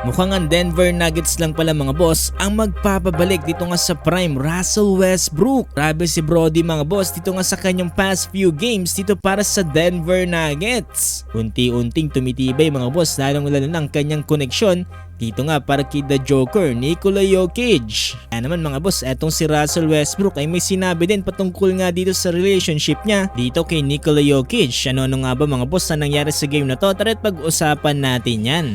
Mukhang ang Denver Nuggets lang pala mga boss ang magpapabalik dito nga sa prime Russell Westbrook. Grabe si Brody mga boss dito nga sa kanyang past few games dito para sa Denver Nuggets. Unti-unting tumitibay mga boss lalong lalo ng kanyang koneksyon dito nga para kay The Joker, Nikola Jokic. Kaya naman mga boss, etong si Russell Westbrook ay may sinabi din patungkol nga dito sa relationship niya dito kay Nikola Jokic. Ano nga ba mga boss na nangyari sa game na to? Tara't pag-usapan natin yan.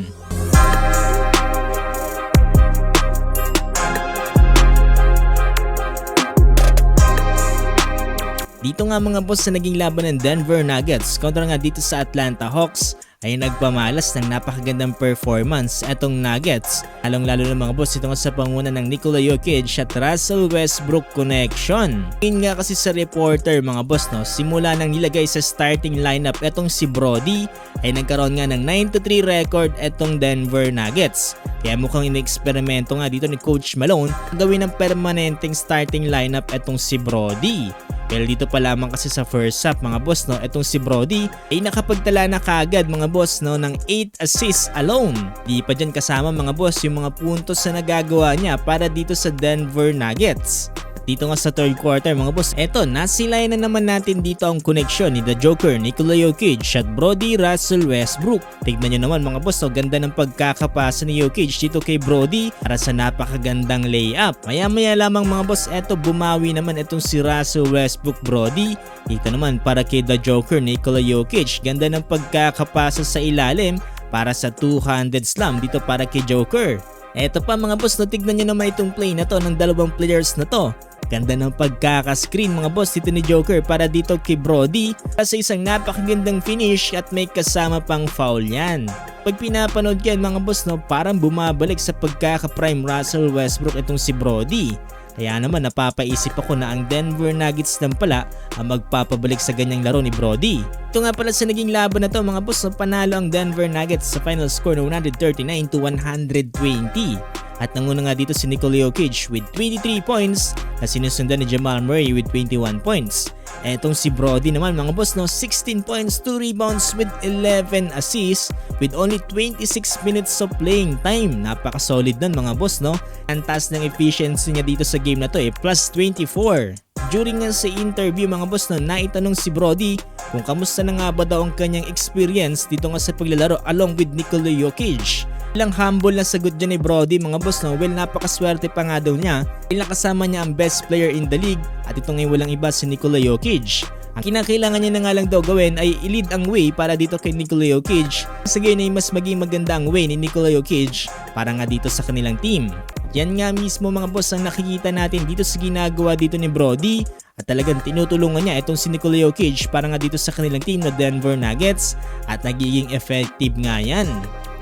Dito nga mga boss sa naging laban ng Denver Nuggets kontra nga dito sa Atlanta Hawks ay nagpamalas ng napakagandang performance etong Nuggets. Lalong-lalo na mga boss ito nga sa panguna ng Nikola Jokic at Russell Westbrook connection. Ngayon nga kasi sa reporter mga boss simula nang nilagay sa starting lineup etong si Brody ay nagkaroon nga ng 9-3 record etong Denver Nuggets. Kaya mukhang ineksperimento nga dito ni Coach Malone gawin ng permanenteng starting lineup etong si Brody. Pero dito pa lamang kasi sa first half mga boss etong si Brody ay nakapagtala na kaagad mga boss ng 8 assists alone. Di pa dyan kasama mga boss yung mga puntos na nagagawa niya para dito sa Denver Nuggets. Dito nga sa third quarter mga boss, eto nasilay na naman natin dito ang koneksyon ni The Joker, Nikola Jokic at Brody Russell Westbrook. Tignan nyo naman mga boss, ganda ng pagkakapasa ni Jokic dito kay Brody para sa napakagandang layup. Maya-maya lamang mga boss, eto bumawi naman itong si Russell Westbrook Brody. Dito naman para kay The Joker, Nikola Jokic, ganda ng pagkakapasa sa ilalim para sa 200 slam dito para kay Joker. Eto pa mga boss, tignan nyo naman itong play na to ng dalawang players na to. Ganda ng pagkaka-screen mga boss dito ni Joker para dito kay Brody sa isang napakagandang finish at may kasama pang foul yan. Pag pinapanood yan mga boss parang bumabalik sa pagkaka-prime Russell Westbrook itong si Brody. Kaya naman napapaisip ako na ang Denver Nuggets lang pala ang magpapabalik sa ganyang laro ni Brody. Ito nga pala sa naging laban na to mga boss, panalo ang Denver Nuggets sa final score na 139-120. At nanguna nga dito si Nikola Jokic with 23 points na sinusundan ni Jamal Murray with 21 points. Etong si Brody naman mga boss 16 points, 2 rebounds with 11 assists with only 26 minutes of playing time. Napaka-solid nun mga boss Ang taas ng efficiency niya dito sa game na to plus 24. During nga sa interview mga boss naitanong si Brody kung kamusta na nga ba daw ang kanyang experience dito nga sa paglalaro along with Nikola Jokic. Ilang humble na sagot dyan ni Brody mga boss well napakaswerte pa nga daw niya dahil nakasama niya ang best player in the league at ito ngayon walang iba si Nikola Jokic. Ang kinakailangan niya na nga lang daw gawin ay i-lead ang way para dito kay Nikola Jokic. Sa gayon ay mas maging maganda ang way ni Nikola Jokic para nga dito sa kanilang team. Yan nga mismo mga boss ang nakikita natin dito sa ginagawa dito ni Brody at talagang tinutulungan niya itong si Nikola Jokic para nga dito sa kanilang team na Denver Nuggets at nagiging effective nga yan.